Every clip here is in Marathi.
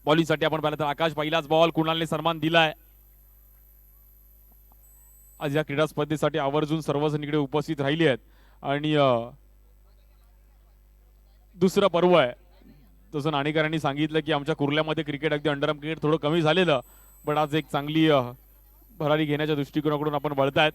बॉलिंगसाठी आपण पाहिलं तर आकाश पहिलाच बॉल कुणालने सन्मान दिलाय. आज या क्रीडा स्पर्धेसाठी आवर्जून सर्वजण इकडे उपस्थित राहिले आहेत आणि दुसरं पर्व आहे. तसं नाणेकरांनी सांगितलं की आमच्या कुर्ल्यामध्ये क्रिकेट अगदी अंडरआर्म क्रिकेट थोडं कमी झालेलं, पण आज एक चांगली भरारी घेण्याच्या दृष्टिकोनाकडून आपण वळतायत.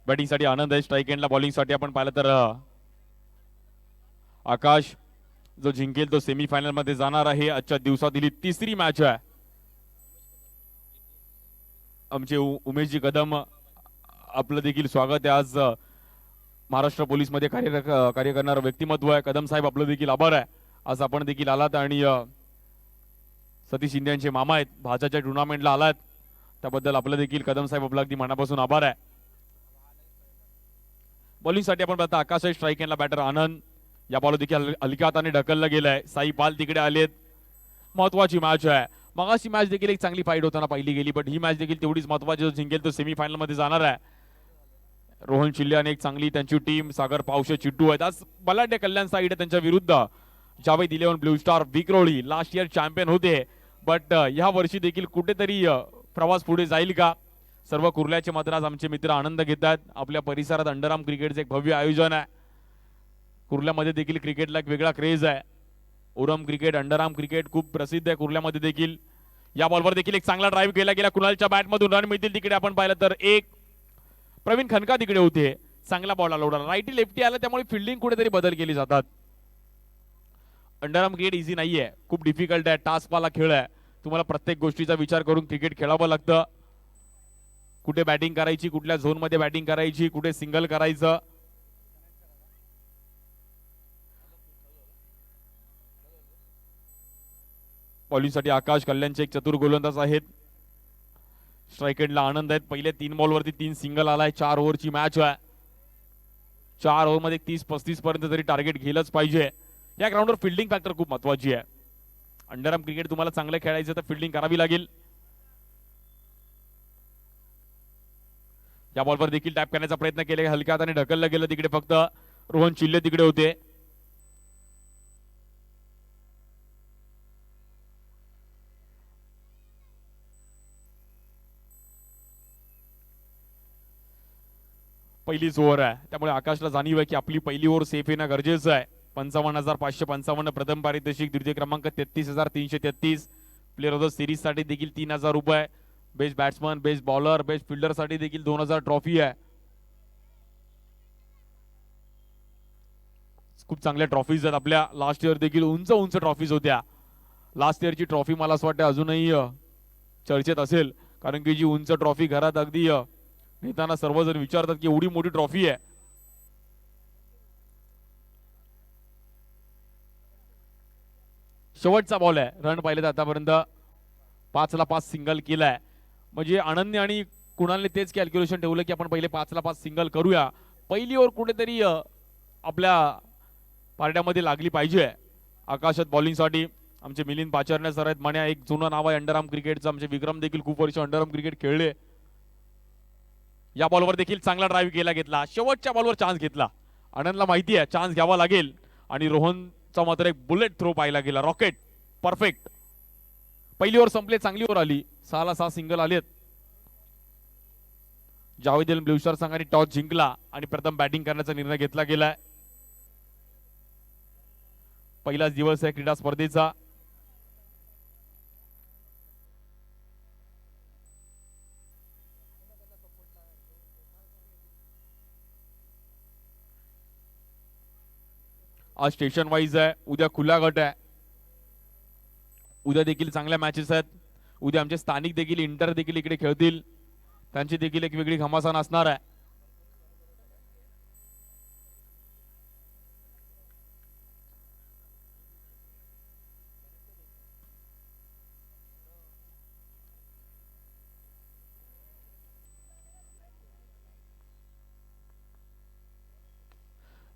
बॅटिंगसाठी आनंद आहे. स्ट्राईक एंडला बॉलिंगसाठी आपण पाहिलं तर आकाश जो जिंकेल तो सेमीफायनल मध्ये जाणार आहे. आजच्या दिवसातील तिसरी मॅच आहे. आमचे उमेशजी कदम आपलं देखील स्वागत आहे. आज महाराष्ट्र पोलीस मध्ये कार्य करणारं व्यक्तिमत्व आहे. कदम साहेब आपलं देखील आभार आहे. आज आपण देखील आलात आणि सतीश शिंदे यांचे मामा आहेत, भाच्याच्या टुर्नामेंटला आलात, त्याबद्दल आपलं देखील कदम साहेब आपला अगदी मनापासून आभार आहे. बॉलिंगसाठी आपण पाहता आकाश आहे. स्ट्राईक एंडला बॅटर आनंद. या बॉल देखील हलक्या हाताने ढकलला गेलाय. साई पाल तिकडे आलेत. महत्वाची मॅच आहे. मगाशी मॅच देखील एक चांगली फाईट होताना पाहिली गेली, पण ही मॅच देखील तेवढीच महत्वाची. जो जिंकेल तो सेमीफायनल मध्ये जाणार आहे. रोहन शिल्ले आणि एक चांगली त्यांची टीम, सागर पावशे, चिट्टू आहेत. आज बलाढ्य कल्याण साईड त्यांच्या विरुद्ध Javed eleven blue star Vikhroli last year champion होते, बट या वर्षी देखील कुठेतरी प्रवास पुढे जाईल का? सर्व कुर्ल्याचे मात्र आज आमचे मित्र आनंद घेतात. आपल्या परिसरात अंडरआर्म क्रिकेटचे एक भव्य आयोजन आहे. कुर्ल्यामध्ये देखील क्रिकेटला एक वेगळा क्रेज आहे. ओरम क्रिकेट, अंडरआर्म क्रिकेट खूप प्रसिद्ध आहे कुर्ल्यामध्ये देखील. या बॉलवर देखील एक चांगला ड्राईव्ह केला गेला. कुणालच्या बॅटमधून रन मिळतील तिकडे आपण पाहिलं तर एक. प्रवीण खनका तिकडे होते. चांगला बॉल आला, राईटी लेफ्टी आला, त्यामुळे फिल्डिंग कुठेतरी बदल केली जातात. अंडरआर्म क्रिकेट इझी नाहीये, खूप डिफिकल्ट आहे. टास्क वाला खेळ आहे. तुम्हाला प्रत्येक गोष्टीचा विचार करून क्रिकेट खेळावं लागतं. कुठे बॅटिंग करायची, कुठल्या झोन मध्ये बॅटिंग करायची, कुठे सिंगल करायचं. बॉलिंगसाठी आकाश कल्याणचे एक चतुर गोलंदाज आहेत. स्ट्राईक एंडला आनंद आहेत. पहिले 3 बॉलवरती 3 सिंगल आलाय. 4 ओव्हरची मॅच आहे. 4 ओव्हर मध्ये 30-35 पर्यंत तरी टार्गेट गेलंच पाहिजे. या ग्राउंडवर फिल्डिंग फॅक्टर खूप महत्वाची आहे. अंडरआर्म क्रिकेट तुम्हाला चांगलं खेळायचं तर फिल्डिंग करावी लागेल. या बॉलवर देखील टॅप करण्याचा प्रयत्न केला, हलक्या हाताने ढकललं गेलं तिकडे. फक्त रोहन चिल्ले तिकडे होते. पहिलीच ओव्हर आहे, त्यामुळे आकाशला जाणीव आहे की आपली पहिली ओव्हर सेफ येणं गरजेचं आहे. 55,555 प्रथम पारितोषिक, द्वितीय क्रमांक 33,333. प्लेअर ऑफ द सिरीज साठी देखील 3,000 रुपये. Best batsman, best bowler, best fielder साठी देखील 2,000 ट्रॉफी आहे. खूप चांगल्या ट्रॉफीज आहेत आपल्या. लास्ट इयर देखील उंच उंच ट्रॉफीज होत्या. लास्ट इयरची ट्रॉफी मला असं वाटतं अजूनही चर्चेत असेल, कारण की जी उंच ट्रॉफी घरात अगदी नेताना सर्वजण विचारतात की एवढी मोठी ट्रॉफी आहे. शेवटचा बॉल आहे. रन पाहिले तर आतापर्यंत 5ला 5 सिंगल केलाय. म्हणजे आनंदने आणि कुणालने तेच कॅल्क्युलेशन ठेवलं की आपण पहिले 5ला 5 सिंगल करूया. पहिली ओव्हर कुठेतरी आपल्या पारड्यामध्ये लागली पाहिजे. आकाशात बॉलिंगसाठी आमचे मिलिंद पाचरणे सर आहेत. म्हण्या एक जुनं नाव आहे अंडरआर्म क्रिकेटचं. आमचे विक्रम देखील खूप वर्ष अंडरआर्म क्रिकेट खेळले. या बॉलवर देखील चांगला ड्राईव्ह केला घेतला. शेवटच्या बॉलवर चान्स घेतला. आनंदला माहिती आहे चान्स घ्यावा लागेल, आणि रोहनचा मात्र एक बुलेट थ्रो पाहिला गेला. Rocket perfect. पहिली ओव्हर संपले, चांगली ओव्हर आली. 6ला 6 सिंगल आलेत. जावेद ब्लू स्टार संघाने टॉस जिंकला आणि प्रथम बॅटिंग करण्याचा निर्णय घेतला गेलाय. पहिलाच दिवस आहे क्रीडा स्पर्धेचा. आज स्टेशन वाईज आहे, उद्या खुला गट आहे. उद्या देखील चांगल्या मॅचेस आहेत. उद्या आमचे स्थानिक देखील इंटर देखील इकडे खेळतील. त्यांची देखील एक वेगळी घमासान असणार आहे.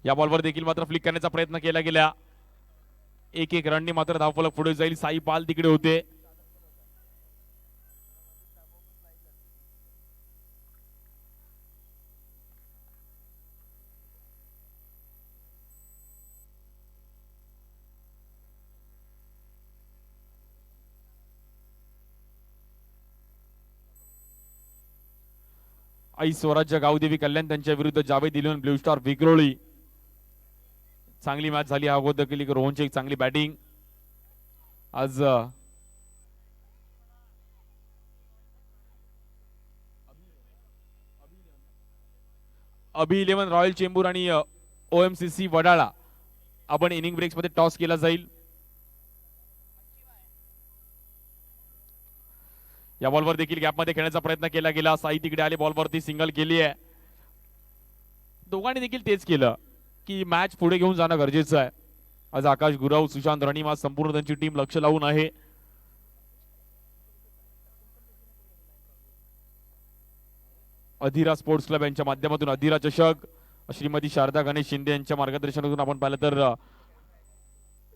या बॉलवर देखील मात्र फ्लिक करण्याचा प्रयत्न केला गेला. एक रननी मात्र धावफलक पुढे जाईल. साई पाल तिकडे होते. आई स्वराज्य गावदेवी कल्याण त्यांच्या विरुद्ध Javed eleven blue star Vikhroli. चांगली मॅच झाली अगोदर केली रोहनची एक चांगली बॅटिंग. आज अभि इलेव्हन रॉयल चेंबूर आणि OMCC वडाळा आपण इनिंग ब्रेक्स मध्ये टॉस केला जाईल. या बॉलवर देखील गॅपमध्ये खेळण्याचा प्रयत्न केला गेला. साई तिकडे आले बॉलवरती सिंगल केली आहे. दोघांनी देखील तेच केलं की मॅच पुढे घेऊन जाणं गरजेचं आहे. आज आकाश गुरव सुशांत रणिम आज संपूर्ण त्यांची टीम लक्ष लावून आहे. अधिरा स्पोर्ट्स क्लब यांच्या माध्यमातून अधिरा चषक श्रीमती शारदा गणेश शिंदे यांच्या मार्गदर्शनातून आपण पाहिलं तर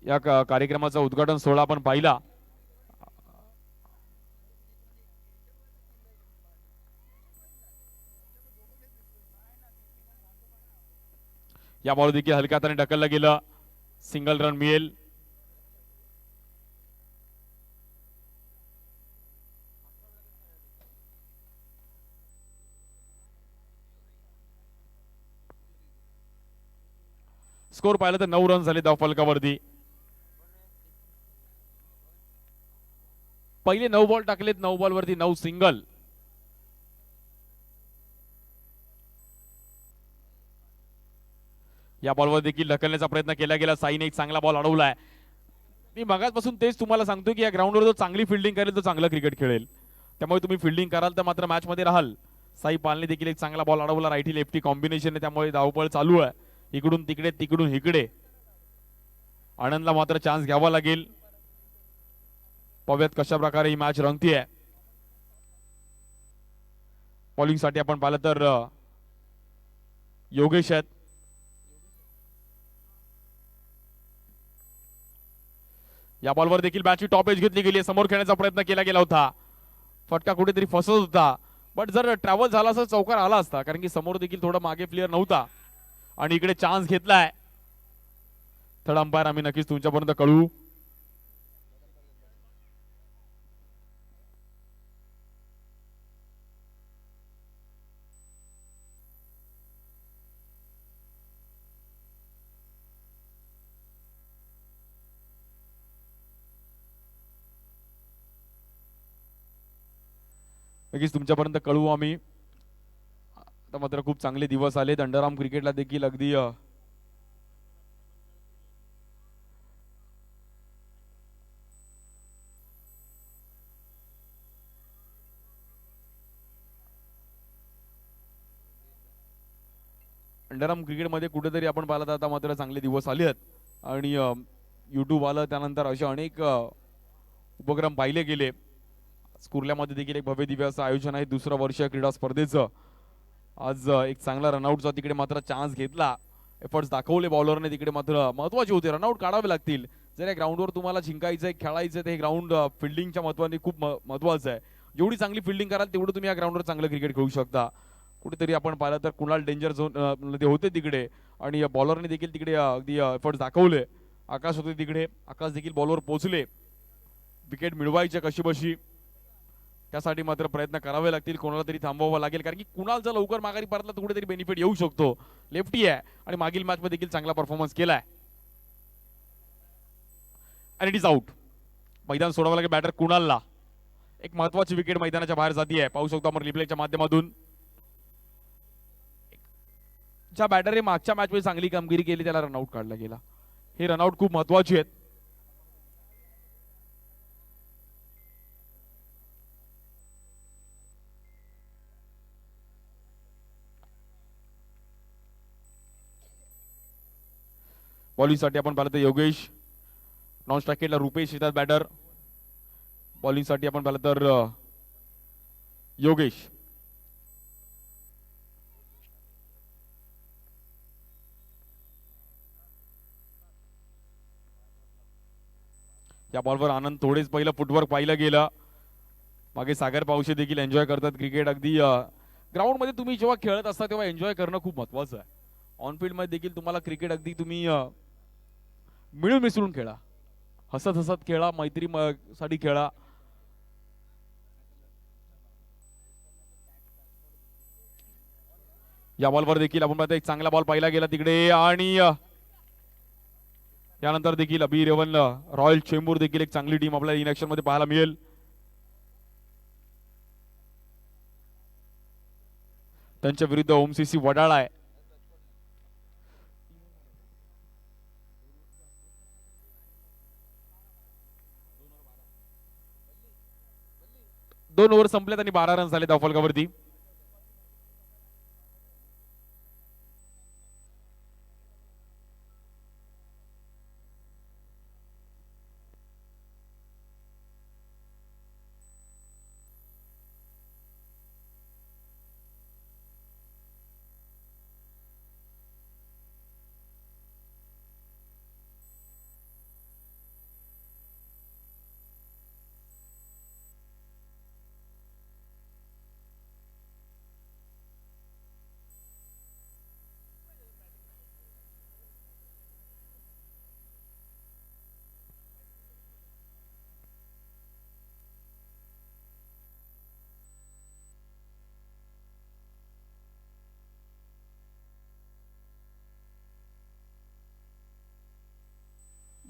या कार्यक्रमाचा उद्घाटन सोहळा आपण पाहिला. या बॉल देखील हलक्या हाताने ढकललं गेलं. सिंगल रन मिळेल. स्कोर पाहिलं तर 9 रन झाले धावफलकावरती. पहिले 9 बॉल टाकलेत. 9 बॉल वरती 9 सिंगल. या बॉलवर देखील ढकलण्याचा प्रयत्न केला गेला. साईने एक चांगला बॉल अडवलाय. मी मगाचपासून तेच तुम्हाला सांगतो की या ग्राउंडवर जो चांगली फिल्डिंग करेल तो चांगला क्रिकेट खेळेल. त्यामुळे तुम्ही फिल्डिंग कराल तर मात्र मॅच मध्ये राहाल. साई पालने देखील एक चांगला बॉल अडवला. राईटी लेफ्टी कॉम्बिनेशन आहे त्यामुळे धावपळ चालू आहे. इकडून तिकडे तिकडून इकडे. आनंदला मात्र चान्स घ्यावा लागेल. पाहूयात कशा प्रकारे ही मॅच रंगतीये. बॉलिंग साठी आपण पाहिलं तर योगेश आहेत. या बॉलवर देखील बॅटची टॉप एज घेतली गेली. समोर खेळण्याचा प्रयत्न केला गेला होता. फटका कुठेतरी फसत होता. बट जर ट्रॅव्हल झाला असता चौकार आला असता कारण की समोर देखील थोडा मागे प्लेअर नव्हता आणि इकडे चान्स घेतलाय. थर्ड अंपायर आम्ही नक्कीच तुमच्यापर्यंत कळवू. नक्कीच तुमच्यापर्यंत कळवू आम्ही. आता मात्र खूप चांगले दिवस आले. अंडरआर्म क्रिकेटला देखील अगदी अंडरआर्म क्रिकेटमध्ये कुठेतरी आपण पाहिलं तर आता मात्र चांगले दिवस आले आहेत आणि यूट्यूब आलं त्यानंतर असे अनेक उपक्रम पाहिले गेले. कुर्ल्यामध्ये देखील एक भव्य दिव्य असं आयोजन आहे 2रं वर्ष क्रीडा स्पर्धेचं. आज एक चांगला रनआउटचा तिकडे मात्र चान्स घेतला. एफर्ट्स दाखवले बॉलरने तिकडे मात्र महत्वाचे होते. रनआउट काढावे लागतील. जर या ग्राउंडवर तुम्हाला जिंकायचं आहे खेळायचं तर हे ग्राउंड फिल्डिंगच्या महत्वाने खूप महत्वाचं आहे. जेवढी चांगली फिल्डिंग कराल तेवढं तुम्ही या ग्राउंडवर चांगलं क्रिकेट खेळू शकता. कुठेतरी आपण पाहिलं तर कुणाल डेंजर झोन मध्ये होते तिकडे आणि बॉलरने देखील तिकडे अगदी एफर्ट्स दाखवले. आकाश होते तिकडे. आकाश देखील बॉलवर पोहोचले. विकेट मिळवायचे कशी बशी त्यासाठी मात्र प्रयत्न करावे लागतील. कोणाला तरी थांबवावं लागेल कारण की कुणाल जर लवकर माघारी परतला तर कुठेतरी बेनिफिट येऊ शकतो. लेफ्टी आहे आणि मागील मॅच मध्ये देखील चांगला परफॉर्मन्स केलाय. आणि इट इज आउट. मैदान सोडावं लागेल बॅटर कुणालला. एक महत्वाची विकेट मैदानाच्या बाहेर जाती आहे. पाहू शकतो आपण रिप्लेच्या माध्यमातून. ज्या बॅटरने मागच्या मॅच मध्ये चांगली कामगिरी केली त्याला रनआउट काढला गेला. हे रनआउट खूप महत्वाची आहेत. बॉलिंग साठी आपण पाहिलं तर योगेश. नॉन स्ट्राइकेटला रुपेश येतात बॅटर. बॉलिंग साठी आपण पाहिलं तर योगेश. या बॉलवर आनंद थोडेच पहिलं फुटवर्क पाहिलं गेलं. मागे सागर पावशे देखील एन्जॉय करतात क्रिकेट. अगदी ग्राउंड मध्ये तुम्ही जेव्हा खेळत असता तेव्हा एन्जॉय करणं खूप महत्वाचं आहे. ऑन फील्ड मध्ये देखील तुम्हाला क्रिकेट अगदी तुम्ही मिळून मिसळून खेळा. हसत हसत खेळा. मैत्री साठी खेळा. या बॉलवर देखील आपण पाहतो एक चांगला बॉल पाहिला गेला तिकडे आणि यानंतर देखील बी11 रॉयल चेंबूर देखील एक चांगली टीम आपल्याला इन ऍक्शन मध्ये पाहायला मिळेल. त्यांच्या विरुद्ध ओमसीसी वडाळा आहे. दोन ओव्हर संपल्यात आणि 12 रन झाले धावफलकावरती.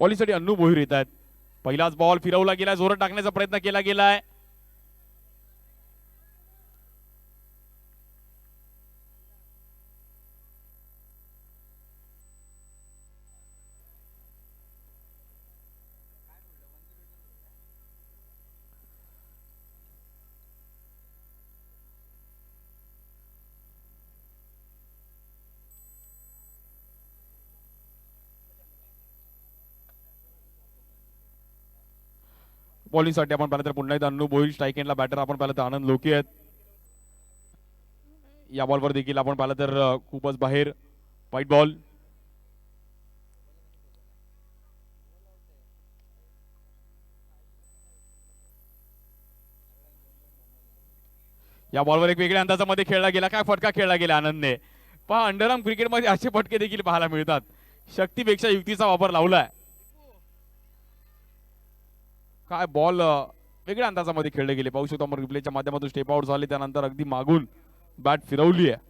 बॉलिंगसाठी अन्नू भोईर येत आहेत. पहिलाच बॉल फिरवला गेला, जोरात टाकण्याचा प्रयत्न केला गेलाय. बॉलिंगसाठी आपण पाहिलं तर पुन्हा एकदा अन्नू भोईर, स्ट्राईक एंडला बॅटर आपण पाहिलं तर आनंद लोके आहेत. या बॉलवर देखील आपण पाहिलं तर खूपच बाहेर व्हाईट बॉल. या बॉलवर एक वेगळ्या अंदाजामध्ये खेळला गेला. काय फटका खेळला गेला आनंदने. पहा अंडरआर्म क्रिकेटमध्ये असे फटके देखील पाहायला मिळतात. शक्तीपेक्षा युक्तीचा वापर लावलाय. काय बॉल वेगळ्या अंदाजामध्ये खेळले गेले. पाहू शकतो आपण रिप्लेच्या माध्यमातून स्टेप आउट झाले, त्यानंतर अगदी मागून बॅट फिरवली आहे.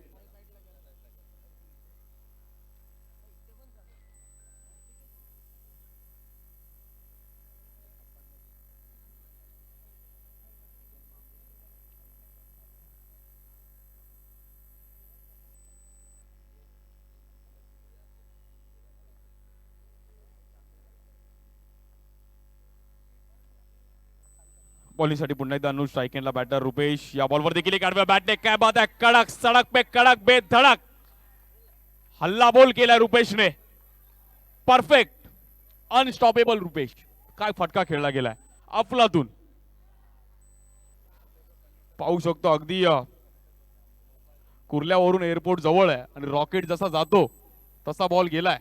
बॉलिंगसाठी पुन्हा एकदा अनुज, स्ट्राईक एंडला बॅटर रुपेश. या बॉलवर देखील एक आडव्या बॅटने काय बात आहे. कडक सडक पे कडक बेधडक हल्ला बोल केलाय रुपेशने. Perfect unstoppable Rupesh. काय फटका खेळला गेलाय अफलातून. पाहू शकतो अगदी कुर्ल्यावरून एअरपोर्ट जवळ आहे आणि रॉकेट जसा जातो तसा बॉल गेलाय.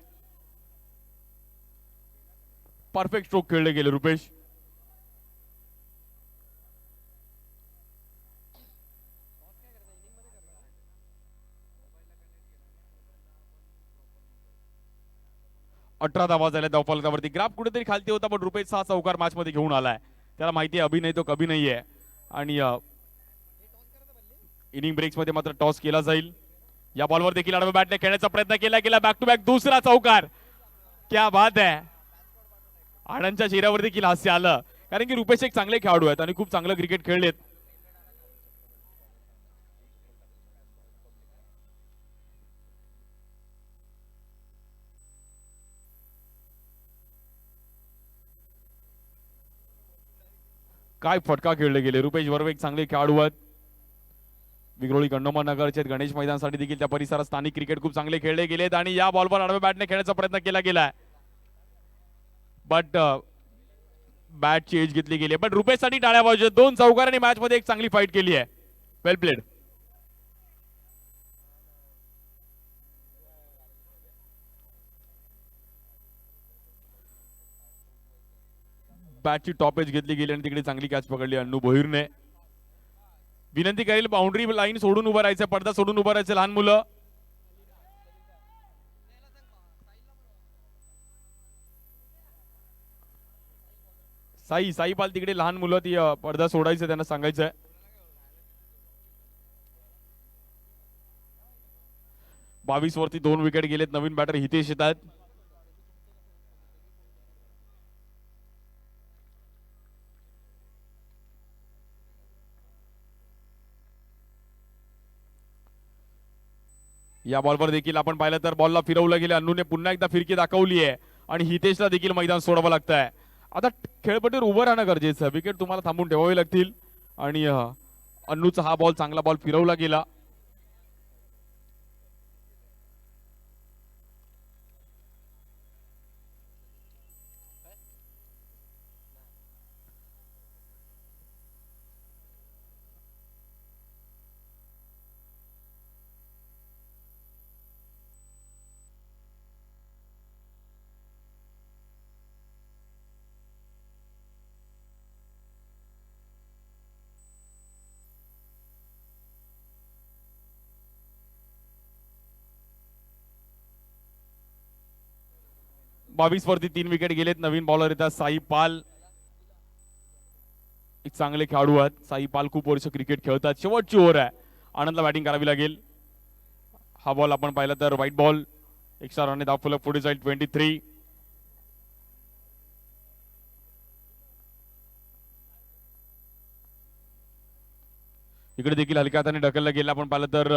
परफेक्ट स्ट्रोक खेळले गेले रुपेश. अठरा धावा झाल्या धावफलकावरती. ग्राफ कुठेतरी खालती होता पण रुपेश 6 चौकार मॅच मध्ये घेऊन आलाय. त्याला माहिती आहे अभि नाही तो कभी नाही आहे. आणि इनिंग ब्रेक्स मध्ये मात्र टॉस केला जाईल. या बॉलवर देखील आडव्या बॅटने खेळण्याचा प्रयत्न केला गेला. बॅक टू बॅक दुसरा चौकार. क्या बात आहे. आनंदच्या चेहऱ्यावर देखील हास्य आलं, कारण की रुपेश एक चांगले खेळाडू आहेत आणि खूप चांगलं क्रिकेट खेळलेत. काय फटका खेळले गेले. रुपेश बरोबर एक चांगले खेळाडू आहेत. विक्रोळी कंडोमा नगरचे गणेश मैदानासाठी देखील त्या परिसरात स्थानिक क्रिकेट खूप चांगले खेळले गेलेत. आणि या बॉलवर आडव्या बॅटने खेळण्याचा प्रयत्न केला गेलाय, बट बॅटची एज घेतली गेली. पण रुपेशसाठी टाळ्या वाजवत. 2 चौकारांनी मॅच मध्ये एक चांगली फाईट केली आहे. वेल प्लेड. बॅटची टॉप एज घेतली गेली आणि तिकडे चांगली कॅच पकडली अन्नू भोईरने. विनंती करेल बाउंड्री लाईन सोडून उभं राहायचं, पडदा सोडून उभं राहायचं लहान मुलं. साई पाल तिकडे लहान मुलं ती पडदा सोडायचं त्यांना सांगायचंय. 22 वरती 2 विकेट गेलेत. नवीन बॅटर हितेश येतात. या बॉलवर देखील आपण पाहिलं तर बॉलला फिरवलं गेलं. अन्नूने पुन्हा एकदा फिरकी दाखवली आहे आणि हितेशला देखील मैदान सोडावं लागतंय. आता खेळपट्टीवर उभं राहणं गरजेचं आहे. विकेट तुम्हाला थांबून ठेवावे लागतील आणि अन्नूचा हा बॉल चांगला बॉल फिरवला गेला. बावीस वरती 3 विकेट गेलेत. नवीन बॉलर येतात साई पाल. एक चांगले खेळाडू आहेत. साई पाल खूप वर्ष क्रिकेट खेळतात. शेवटची ओव्हर आहे. आनंदला बॅटिंग करावी लागेल. हा बॉल आपण पाहिला तर व्हाईट बॉल. एक्स्ट्रा रनने दाखवलं. पुढे जाईल 23. इकडे देखील हलक्या हाताने ढकललं गेलं. आपण पाहिलं तर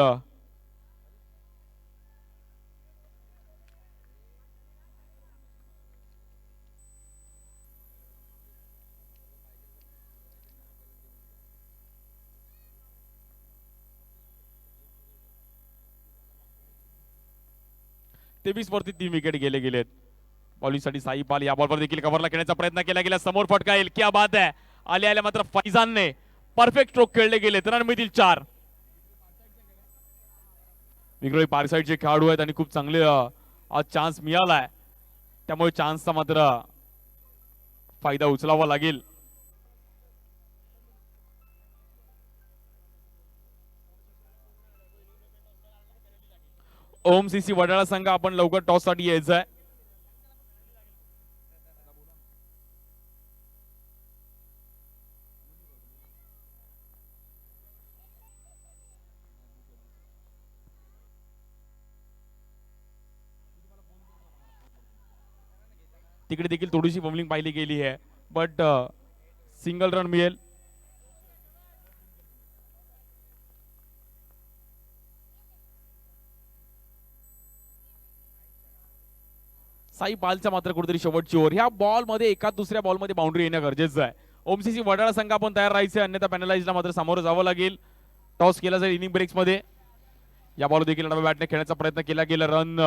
23 वरती 3 विकेट गेलेत. बॉलिंगसाठी साई पाल. या बॉलवर देखील कव्हरला खेळण्याचा प्रयत्न केला गेला. समोर फटका येईल. क्या बात आहे. आल्या मात्र फैजानने परफेक्ट स्ट्रोक खेळले गेले. रन मिळतील 4. विक्रोळी पारसाईडचे खेळाडू आहेत आणि खूप चांगले आज चान्स मिळालाय. त्यामुळे चान्सचा मात्र फायदा उचलावा लागेल. ओम सीसी वडाळा संघ आपण लवकर टॉस साठी यायचं आहे. तिकडे देखील थोडीशी बॉलिंग पाहिली गेली आहे बट सिंगल रन मिळेल. साई पालचा मात्र कुठेतरी शेवटची ओव्हर. ह्या बॉल मध्ये एका दुसऱ्या बॉल मध्ये बाउंड्री येणं गरजेचं आहे. ओमसीसी वडाळा संघ आपण तयार राहायचे अन्यथा पॅनलाइजला मात्र सामोरं जावं लागेल. टॉस केला जाईल इनिंग ब्रेक्स मध्ये. या बॉल देखील डाव्या बॅटने खेळण्याचा प्रयत्न केला गेला. रन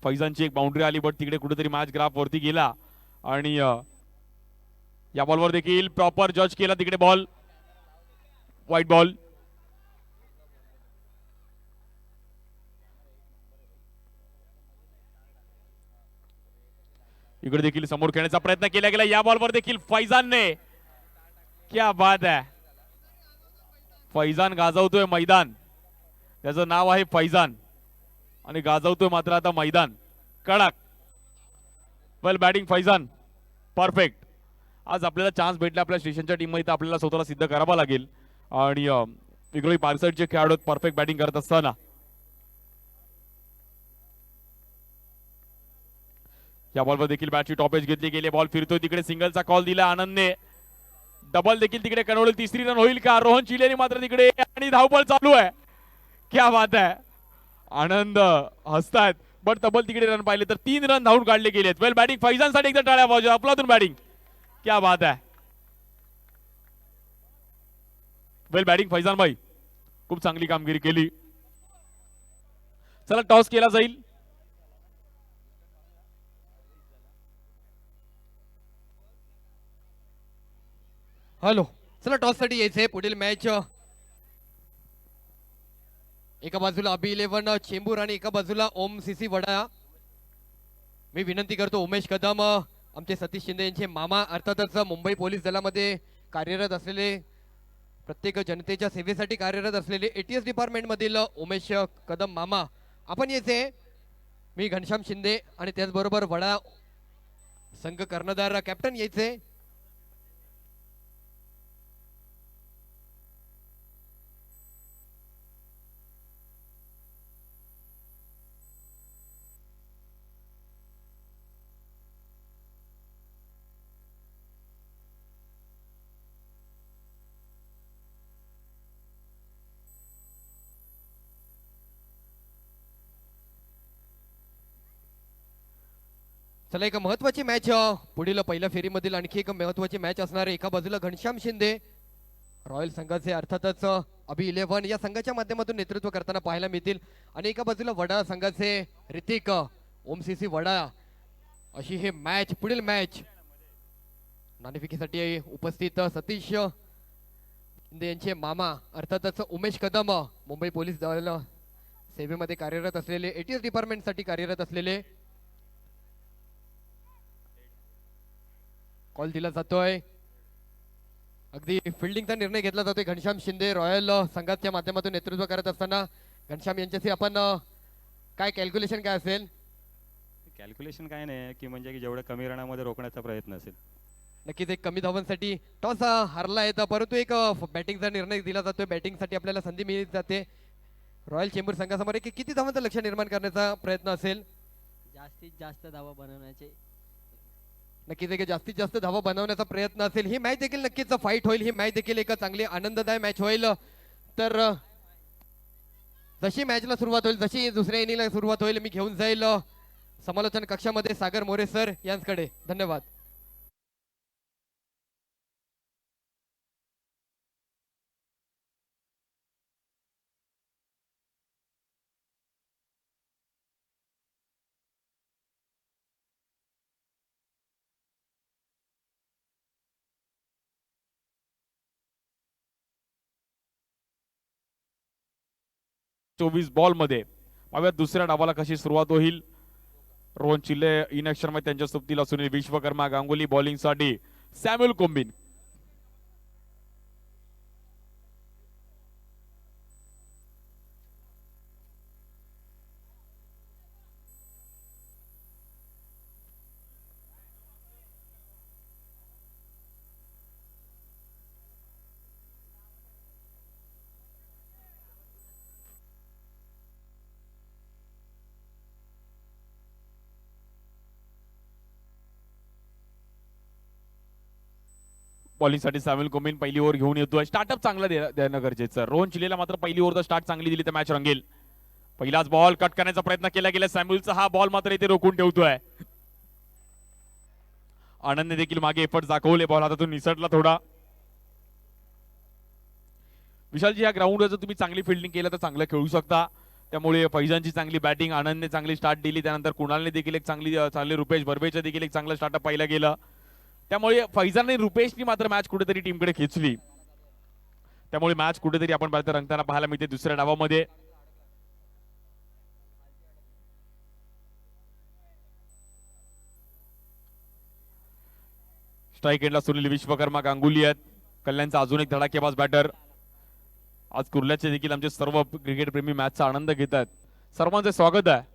फैजानची एक बाउंड्री आली बट तिकडे कुठेतरी मॅच ग्राफ वरती गेला आणि या बॉलवर देखील प्रॉपर जज केला. तिकडे बॉल व्हाईट बॉल. इकडे देखील समोर खेळण्याचा प्रयत्न केला गेला. या बॉलवर देखील फैजानने. क्या बात आहे. फैजान गाजवतोय मैदान. त्याचं नाव आहे फैजान आणि गाजवतोय मात्र आता मैदान. कडक. वेल बॅटिंग फैजान. परफेक्ट. आज आपल्याला चान्स भेटला आपल्या स्टेशनच्या टीम मध्ये आपल्याला स्वतःला सिद्ध करावा लागेल आणि विक्रोळी पारसाईडचे खेळाडू परफेक्ट बॅटिंग करत असताना या बॉलवर देखील बॅटची टॉपेज घेतली गेली. बॉल फिरतोय तिकडे सिंगलचा कॉल दिला आनंदने. डबल देखील तिकडे कनवलं. 3री रन होईल का. रोहन चिलेनी मात्र तिकडे आणि धावपळ चालू आहे. क्या बात आहे. आनंद हसतायत बट तब्बल तिकडे रन पाहिले तर 3 रन धावून काढले गेलेत. वेल बॅटिंग फैजानसाठी एकदा टाळ्या पाहिजे. आपलातून बॅटिंग. क्या बात आहे. वेल बॅटिंग फैजान भाई. खूप चांगली कामगिरी केली. चला टॉस केला जाईल. हॅलो. चला टॉस साठी यायचंय. पुढील मॅच एका बाजूला अबी11 चेंबूर आणि एका बाजूला ओम सीसी वडाळा. मी विनंती करतो उमेश कदम आमचे सतीश शिंदे यांचे मामा अर्थातच मुंबई पोलीस दलामध्ये कार्यरत असलेले प्रत्येक जनतेच्या सेवेसाठी कार्यरत असलेले एटीएस डिपार्टमेंट मधील उमेश कदम मामा आपण यायचे. मी घनश्याम शिंदे आणि त्याचबरोबर वडा संघ कर्णधार कॅप्टन यायचे. चला एक महत्वाची मॅच पुढील पहिल्या फेरीमधील आणखी एक महत्वाची मॅच असणार आहे. एका बाजूला घनश्याम शिंदे रॉयल संघाचे अर्थातच अभि 11 या संघाच्या माध्यमातून नेतृत्व करताना पाहायला मिळतील आणि एका बाजूला वडाळा संघाचे ऋतिक ओमसीसी वडाळा अशी हे मॅच पुढील मॅच नाणेफेकीसाठी उपस्थित सतीश शिंदे यांचे मामा अर्थातच उमेश कदम मुंबई पोलीस दल सेवेमध्ये कार्यरत असलेले एटीएस डिपार्टमेंटसाठी कार्यरत असलेले कॉल दिला जातोय. अगदी फिल्डिंगचा निर्णय घेतला जातोय. घनश्याम शिंदे रॉयल संघाच्या माध्यमातून नेतृत्व करत असताना घनश्याम यांच्याशी आपण काय कॅल्क्युलेशन काय असेल? कॅल्क्युलेशन काय नाही की म्हणजे की जेवढ्या कमी रनामध्ये रोखण्याचा प्रयत्न असेल. नक्कीच एक कमी धावांसाठी टॉस हारला येतं परंतु एक बॅटिंगचा निर्णय दिला जातोय. बॅटिंगसाठी आपल्याला संधी मिळत जाते. रॉयल चेंबूर संघासमोर एक किती धावांचं लक्ष निर्माण करण्याचा प्रयत्न असेल? जास्तीत जास्त धावा बनवण्याचे. नक्कीच एक जास्तीत जास्त धावा बनवण्याचा प्रयत्न असेल. ही मॅच देखील नक्कीच फाईट होईल. ही मॅच देखील एक चांगली आनंददायक मॅच होईल. तर जशी मॅचला सुरुवात होईल जशी दुसऱ्या इनिंगला सुरुवात होईल मी घेऊन जाईल समालोचन कक्षामध्ये सागर मोरे सर यांच्याकडे. धन्यवाद. चोवीस बॉल मध्ये पाहूयात दुसऱ्या डावाला कशी सुरुवात होईल. रोहन चिल्ले इन ऍक्शन मध्ये त्यांच्या सोबतीला सुनील विश्वकर्मा गांगुली बॉलिंग साठी सॅम्युअल कोम्बिन. बॉलिंगसाठी सॅम्युअल कोम्बिन पहिली ओव्हर घेऊन येतोय. स्टार्टअप चांगला देणं गरजेचं. रोहन चिल्लेला मात्र पहिली ओव्हर स्टार्ट चांगली दिली तर मॅच रंगेल. पहिलाच बॉल कट करण्याचा प्रयत्न केला गेला. सॅम्युअलचा हा बॉल मात्र इथे रोखून ठेवतोय. आनंदने देखील मागे एफर्ट दाखवले. बॉल हातातून निसटला थोडा. विशालजी या ग्राउंडवर जर तुम्ही चांगली फिल्डिंग केलं तर चांगलं खेळू शकता. त्यामुळे फैजानची चांगली बॅटिंग आनंदने चांगली स्टार्ट दिली. त्यानंतर कुणालने देखील एक चांगली रुपेश बर्वेचं देखील एक चांगलं स्टार्टअप पाहिलं गेलं. त्यामुळे फैजान आणि रुपेशनी मात्र मॅच कुठेतरी टीमकडे खेचली. त्यामुळे मॅच कुठेतरी आपण रंगताना पाहायला मिळते दुसऱ्या डावामध्ये. स्ट्राईक एंडला सुनील विश्वकर्मा गांगुली आहेत. कल्याणचा अजून एक धडाकेबाज बॅटर. आज कुर्ल्याचे देखील आमचे सर्व क्रिकेट प्रेमी मॅचचा आनंद घेत आहेत. सर्वांचे स्वागत आहे.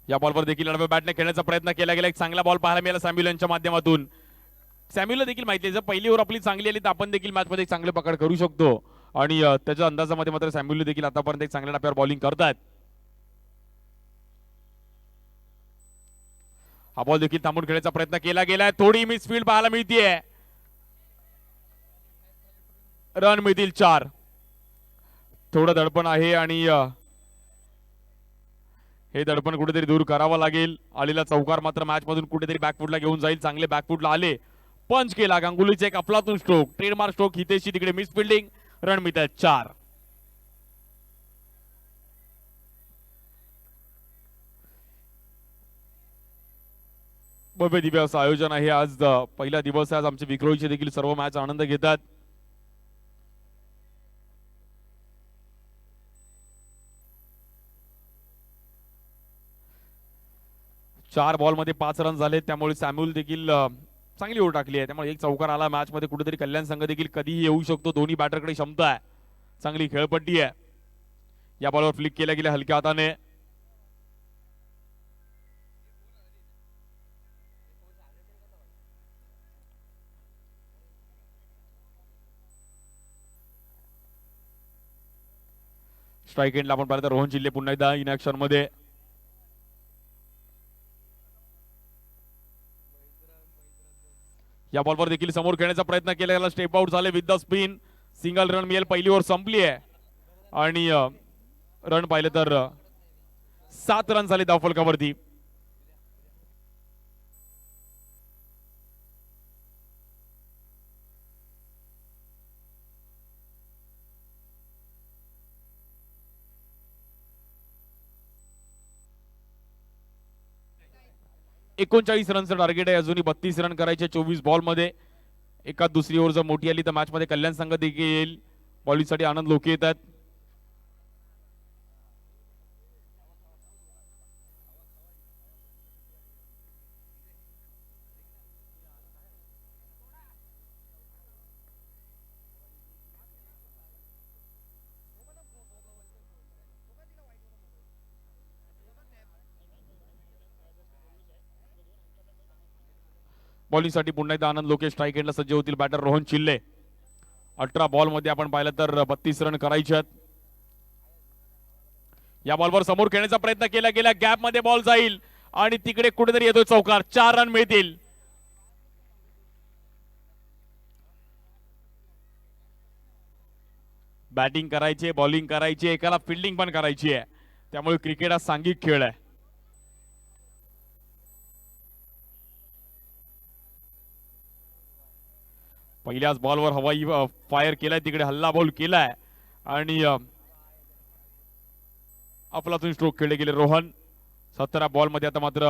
या बॉलवर देखील आडव्या बॅटने खेळण्याचा प्रयत्न केला गेला. एक चांगला बॉल पाहायला मिळाला सॅम्युअल यांच्या माध्यमातून. सॅम्युअलला देखील माहिती आहे जर पहिली ओव्हर आपली चांगली आली तर आपण देखील मॅच मध्ये एक चांगले पकड करू शकतो आणि त्याच्या अंदाजामध्ये मात्र सॅम्युअल देखील आतापर्यंत एक चांगल्या टप्प्यावर बॉलिंग करतात. हा बॉल देखील थांबून खेळण्याचा प्रयत्न केला गेलाय. थोडी मिस फील्ड पाहायला मिळतीये. रन मिळतील 4. थोडं दडपण आहे आणि हे दडपण कुठेतरी दूर करावं लागेल. आलेला चौकार मात्र मॅच मधून कुठेतरी बॅकफुटला घेऊन जाईल. चांगले बॅकफुटला आले. पंच केला गांगुलीचे एक अफलातून स्ट्रोक. Trademark stroke. हितेशी तिकडे मिस फिल्डिंग. रन मिळतात 4. भव्य दिव्य असं आयोजन आहे आज. पहिला दिवस आहे आज. आमचे विक्रोळीचे देखील सर्व मॅच आनंद घेतात. 4 बॉल मध्ये 5 रन झाले. त्यामुळे सॅम्युअल देखील चांगली ओव्हर टाकली आहे. त्यामुळे एक चौकार आला मॅच मध्ये. कुठेतरी कल्याण संघ देखील कधीही येऊ शकतो. दोन्ही बॅटरकडे क्षमता आहे. चांगली खेळपट्टी आहे. या बॉलवर फ्लिक केला गेला हलक्या हाताने. स्ट्राईक एंडला आपण पाहिलं तर रोहन चिल्ले पुन्हा एकदा इन ऍक्शन मध्ये. या बॉलवर देखील समोर खेळण्याचा प्रयत्न केला, याला स्टेप आउट झाले with the spin. Single run मिळेल, पहिली ओव्हर संपली आहे आणि रन पाहिले तर 7 रन झाले धावफलकावरती. एकोणचाळीस रनचं टार्गेट आहे, अजूनही 32 रन करायचे 24 बॉल मध्ये. एका दुसरी ओव्हर जर मोठी आली तर मॅच मध्ये कल्याण संघ देखील येईल. बॉलिंगसाठी आनंद लोके येतात. बॉलिंगसाठी पुन्हा एकदा आनंद लोके स्ट्राईक एंडला सज्ज होतील. बॅटर रोहन चिल्ले. 18 बॉल मध्ये आपण पाहिलं तर 32 रन करायचे आहेत. या बॉलवर समोर खेळण्याचा प्रयत्न केला गेला, गॅप मध्ये बॉल जाईल आणि तिकडे कुठेतरी येतोय चौकार. 4 रन मिळतील. बॅटिंग करायची, बॉलिंग करायची, एकाला फिल्डिंग पण करायची आहे, त्यामुळे क्रिकेट हा सांघिक खेळ आहे. पहिल्याच बॉलवर हवाई फायर केलाय, तिकडे हल्ला बॉल केलाय आणि अफलातून स्ट्रोक खेळले गेले रोहन. 17 बॉल मध्ये आता मात्र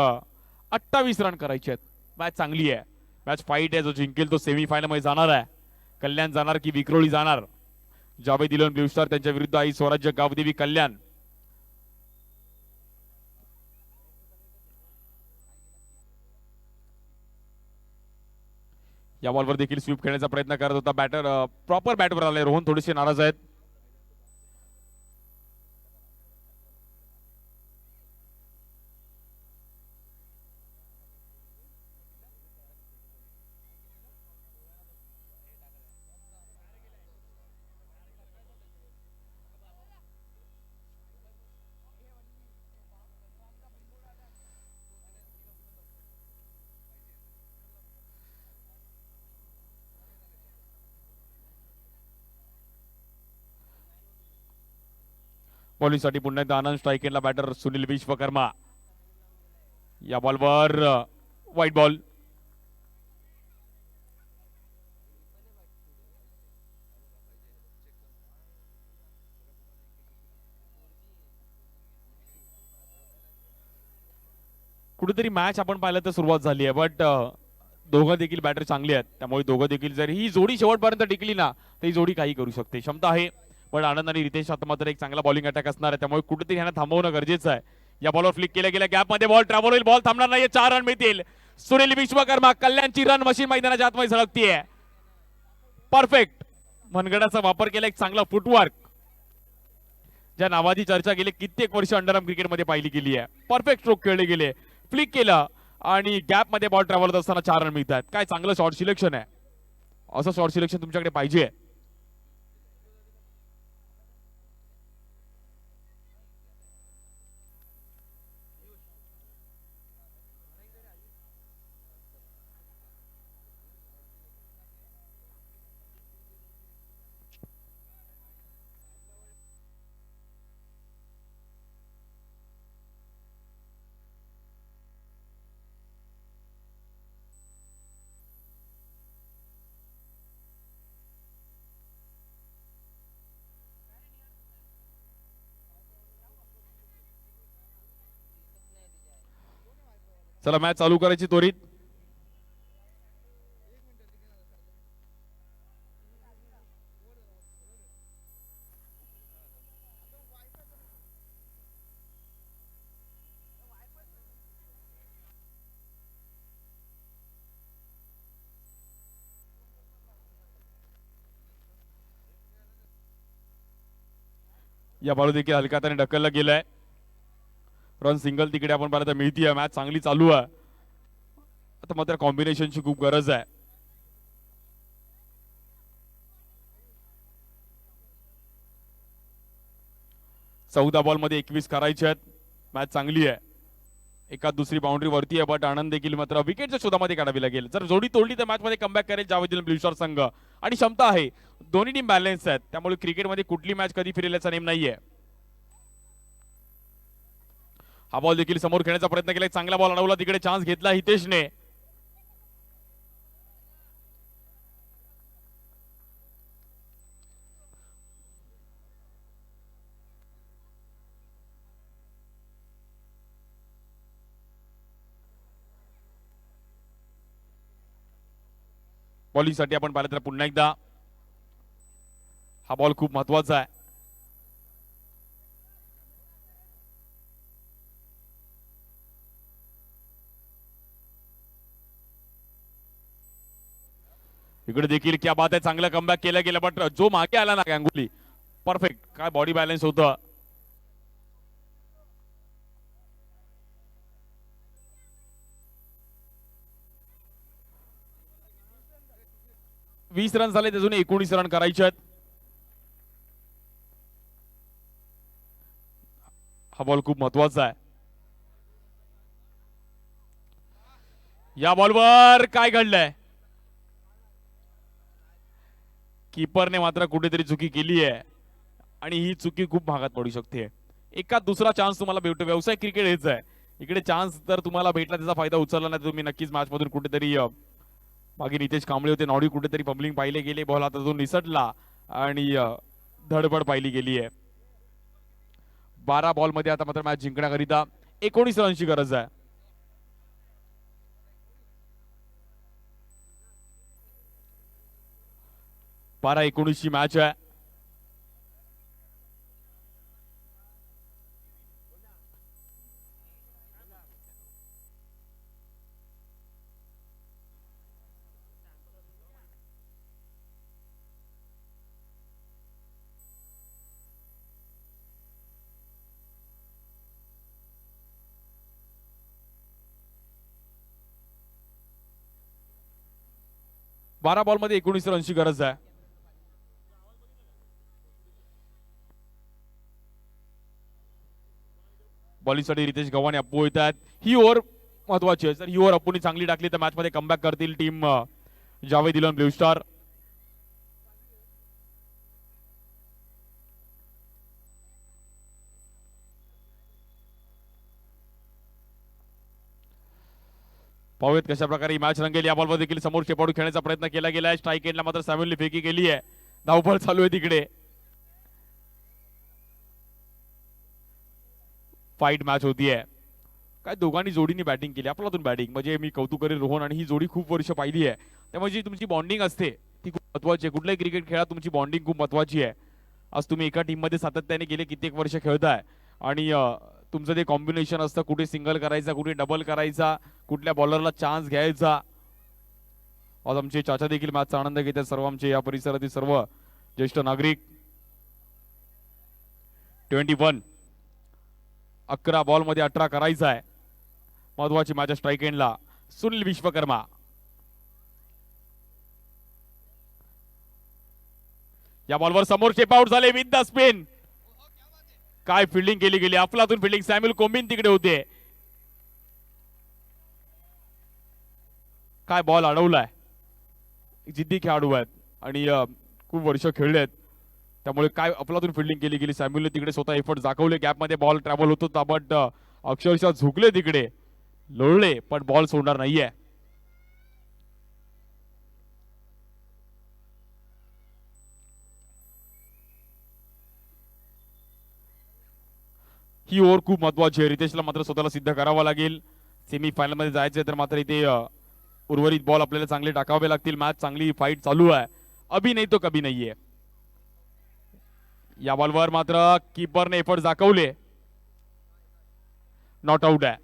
28 रन करायचे आहेत. मॅच चांगली आहे, मॅच फाईट आहे. जो जिंकेल तो सेमीफायनल मध्ये जाणार आहे. कल्याण जाणार की विक्रोळी जाणार? जावेद इलेव्हन ब्ल्यू स्टार त्यांच्या विरुद्ध आई स्वराज्य गावदेवी कल्याण. या बॉलवर देखील स्वीप खेळण्याचा प्रयत्न करत होता बॅटर. प्रॉपर बॅटवर आले रोहन, थोडेसे नाराज आहेत. बॉलिंगसाठी पुन्हा एकदा आनंद स्ट्राईक एंडला बॅटर सुनील विश्वकर्मा. या बॉलवर व्हाईट बॉल. कुठेतरी मॅच आपण पाहिलं तर सुरुवात झाली आहे, बट दोघं देखील बॅटर चांगले आहेत, त्यामुळे दोघं देखील जर ही जोडी शेवटपर्यंत टिकली ना तर ही जोडी काही करू शकते, क्षमता आहे. पण आनंद आणि रितेश आता मात्र एक चांगला बॉलिंग अटॅक असणार आहे, त्यामुळे कुठेतरी ह्यांना थांबवणं गरजेचं आहे. या बॉलवर फ्लिक केल्या गेल्या, गॅप मध्ये बॉल ट्रॅव्हल होईल, बॉल थांबणार नाहीये, 4 रन मिळतील. सुनील विश्वकर्मा, कल्याणची रन मशीन मैदानाच्या आतमध्ये झळकतीये. परफेक्ट मनगडाचा वापर केला, एक चांगला फुटवर्क, ज्या नावाची चर्चा गेली कित्येक वर्ष अंडरआर्म क्रिकेटमध्ये पाहिली गेली आहे. परफेक्ट स्ट्रोक खेळले गेले, फ्लिक केला आणि गॅप मध्ये बॉल ट्रॅव्हल होत असताना 4 रन मिळतात. काय चांगलं शॉर्ट सिलेक्शन आहे. असं शॉर्ट सिलेक्शन तुमच्याकडे पाहिजे. चला मॅच चालू करायची त्वरित. या बॉल देखील हलक्या हाताने ढकलला गेलाय. रन सिंगल तिकडे आपण पाहिलं तर मिळतीये. मॅच चांगली चालू आहे. आता मात्र कॉम्बिनेशनची खूप गरज आहे. चौदा बॉल मध्ये 21 करायचे आहेत. मॅच चांगली आहे. एका दुसरी बाउंड्री वरती आहे, बट आनंद देखील मात्र विकेटच्या शोधामध्ये काढावी लागेल. जर जोडी तोडली तर मॅच मध्ये कमबॅक करेल जावेद ब्लू स्टार संघ, आणि क्षमता आहे. दोन्ही टीम बॅलन्स आहेत, त्यामुळे क्रिकेटमध्ये कुठली मॅच कधी फिरेल याचा नेम नाहीये. हा बॉल देखील समोर खेळण्याचा प्रयत्न केला, चांगला बॉल अडवला, तिकडे चान्स घेतला हितेशने. बॉलिंगसाठी आपण पाहिलं तर पुन्हा एकदा हा बॉल खूप महत्वाचा आहे. इकडे देखील क्या बात आहे, चांगलं कमबॅक केलं गेलं, बट जो मागे आला ना गांगुली, परफेक्ट. काय बॉडी बॅलन्स होतं. वीस रन झाले, अजून 19 रन करायचे आहेत. हा बॉल खूप महत्वाचा आहे. या बॉलवर काय घडलंय, कीपरने मात्र कुठेतरी चुकी केली आहे, आणि ही चुकी खूप भागात पडू शकते. एका दुसरा चान्स तुम्हाला भेटतो. व्यवसाय क्रिकेट हेच आहे, इकडे चान्स जर तुम्हाला भेटला, त्याचा फायदा उचलला नाही, तुम्ही नक्कीच मॅच मधून कुठेतरी मागे नितेश कांबळे होते, नॉडी कुठेतरी फंबलिंग पाहिले गेले, बॉल आता तो निसटला आणि धडपड पाहिली गेली आहे. 12 बॉल मध्ये आता मात्र मॅच जिंकण्याकरिता 19 रनची गरज आहे. बारा 19 ची मॅच आहे. बारा बॉल मध्ये 19 रनची गरज आहे. बॉलिंगसाठी रितेश गव्हाणे, अप्पू येतात. ही ओव्हर महत्वाची आहे. जर ही ओव्हर अप्पूने चांगली टाकली तर मॅच मध्ये कमबॅक करतील team Javed Elon blue star. पाहूयात कशा प्रकारे ही मॅच रंगेल. या बॉलवर देखील समोर शेपाडू खेळण्याचा प्रयत्न केला गेलाय. स्ट्राईक एंडला मात्र सॅम्युअलने फेकी केली आहे. धावपळ चालू आहे तिकडे. फाईट मॅच होतीये. काय दोघांनी जोडीने बॅटिंग केली, आपल्यातून बॅटिंग म्हणजे मी कौतुक करेन रोहन, आणि ही जोडी खूप वर्ष पाहिली आहे, त्यामुळे जी तुमची बॉन्डिंग असते ती खूप महत्वाची आहे. कुठल्याही क्रिकेट खेळात तुमची बॉन्डिंग खूप महत्वाची आहे. आज तुम्ही एका टीम मध्ये सातत्याने गेले कित्येक वर्ष खेळताय, आणि तुमचं ते कॉम्बिनेशन असतं, कुठे सिंगल करायचा, कुठे डबल करायचा, कुठल्या बॉलरला चान्स घ्यायचा. आज आमचे चाचा देखील मॅचचा आनंद घेत आहेत, सर्व आमचे या परिसरातील सर्व ज्येष्ठ नागरिक. 21 11 बॉल मध्ये 18 करायचा आहे. महत्वाची मॅच स्ट्राईक एंडला सुनील विश्वकर्मा. या बॉलवर समोर शेप आउट झाले विथ द स्पिन. काय फिल्डिंग केली गेली, अफलातून फिल्डिंग. सॅम्युअल कोम्बिन तिकडे होते. काय बॉल अडवलाय. जिद्दी खेळाडू आहेत आणि खूप वर्ष खेळले आहेत, त्यामुळे काय अफलातून फिल्डिंग केली गेली. सॅम्युअलने तिकडे स्वतः एफर्ट दाखवले. गॅप मध्ये बॉल ट्रॅव्हल होत होता, बट अक्षरशः झुकले तिकडे, लोळले, पण बॉल सोडणार नाहीये. ही ओव्हर खूप महत्वाची आहे. रितेशला मात्र स्वतःला सिद्ध करावं लागेल. सेमी फायनल मध्ये जायचंय तर मात्र इथे उर्वरित बॉल आपल्याला चांगले टाकावे लागतील. मॅच चांगली फाईट चालू आहे. अभी नाही तो कभी नाहीये. या बॉलवर मात्र कीपरने एफर्ट दाखवले. नॉट आउट आहे.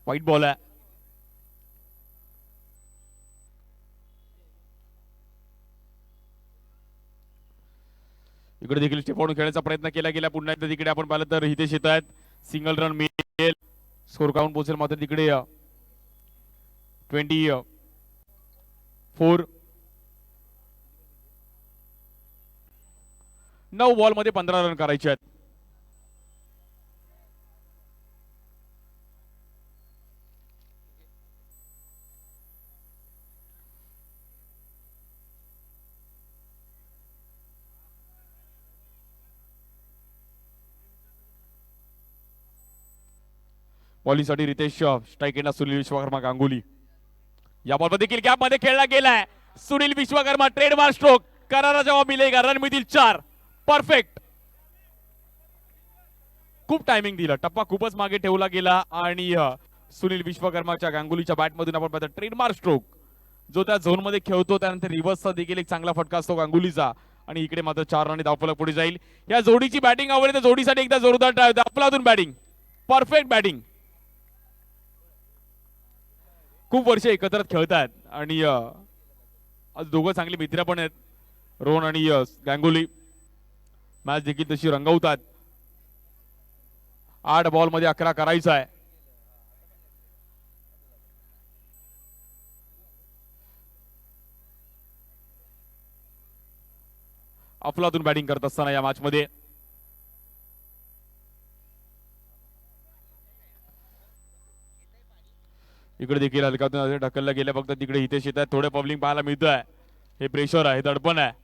व्हाईट बॉल आहे. इकडे देखील स्टेपवरून खेळण्याचा प्रयत्न केला गेला. पुन्हा एकदा तिकडे आपण पाहिलं तर हितेश येत आहेत. सिंगल रन मिळेल, स्कोर काउंट पोहोचेल, मात्र तिकडे 24. 9 बॉलमध्ये 15 रन करायचे आहेत. बॉलिंगसाठी रितेश स्ट्राईक एंडला सुनील विश्वकर्मा गांगुली. या बॉल देखील गॅप मध्ये खेळला गेलाय. Sunil Vishwakarma trademark stroke. करारा जवाब मिलेगा. रन मिळतील 4. परफेक्ट. खूप टायमिंग दिलं. टप्पा खूपच मागे ठेवला गेला आणि सुनील विश्वकर्माच्या गांगुलीच्या बॅटमधून आपण पाहतो ट्रेडमार्क स्ट्रोक. जो त्या झोन मध्ये खेळतो त्यानंतर रिव्हर्सचा देखील एक चांगला फटका असतो गांगुलीचा आणि इकडे मात्र 4 रन धावफलक पुढे जाईल. या जोडीची बॅटिंग आवडली तर जोडीसाठी एकदा जोरदार ट्राय होता. अफलातून बॅटिंग. Perfect batting. खूप वर्ष एकत्र खेळतात आणि आज दोघं चांगले मित्र पण आहेत. रोहन आणि गांगुली. मॅच देखील तशी रंगवतात. 8 बॉल मध्ये 11 करायचा आहे. अफलातून बॅटिंग करत असताना या मॅच मध्ये इकडे देखील हलकातून ढकलला गेलं. फक्त तिकडे हितेश येत आहे. थोडे पब्लिंग पाहायला मिळत आहे. हे प्रेशर आहे, दडपण आहे.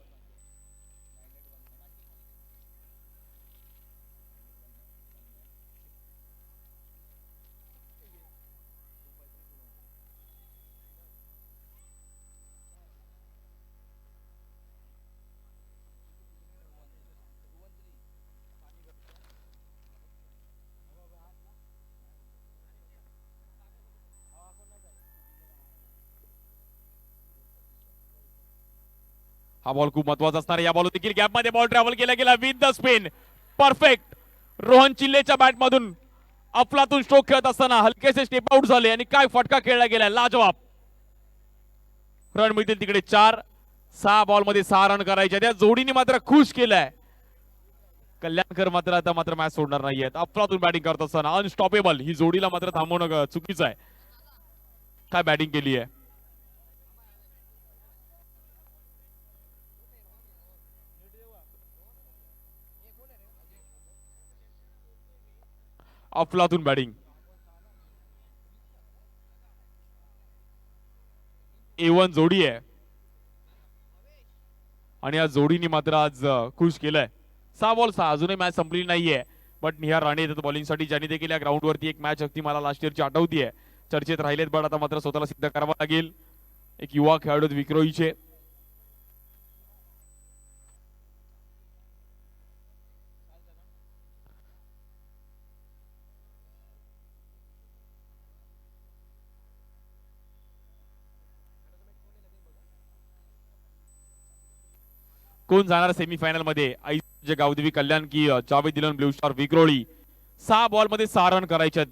हा बॉल खूप महत्वाचा असणार. या बॉल देखील गॅप मध्ये बॉल ट्रॅव्हल केला गेला with the spin. Perfect. Rohan चिल्लेच्या बॅट मधून अफलातून स्ट्रोक खेळत असताना हलकेसे स्टेप आउट झाले आणि काय फटका खेळला गेला. लाजवाब. रन मिळतील तिकडे 4. 6 बॉल मध्ये 6 रन करायचे. त्या जोडीने मात्र खुश केलंय. कल्याणकर मात्र आता मात्र मॅच सोडणार नाहीयेत. अफलातून बॅटिंग करत असताना अनस्टॉपेबल. ही जोडीला मात्र थांबवणं चुकीचं आहे. काय बॅटिंग केली आहे. अफलातून बॅटिंग. A1 जोडी आहे आणि या जोडीने मात्र आज खुश केलंय. 6 बॉल 6. अजूनही मॅच संपली नाहीये. बट निहार राणे येतात बॉलिंगसाठी, ज्यांनी देखील या ग्राउंड वरती एक मॅच अगदी मला लास्ट इयरची आठवतीये. चर्चेत राहिलेत बट आता मात्र स्वतःला सिद्ध करावं लागेल. एक युवा खेळाडू विक्रोईचे. कोण जाणार सेमीफायनल मध्ये. जे गावदेवी कल्याण की जावेद दिलन ब्लू स्टार विक्रोळी. 6 बॉल मध्ये 6 रन करायचे.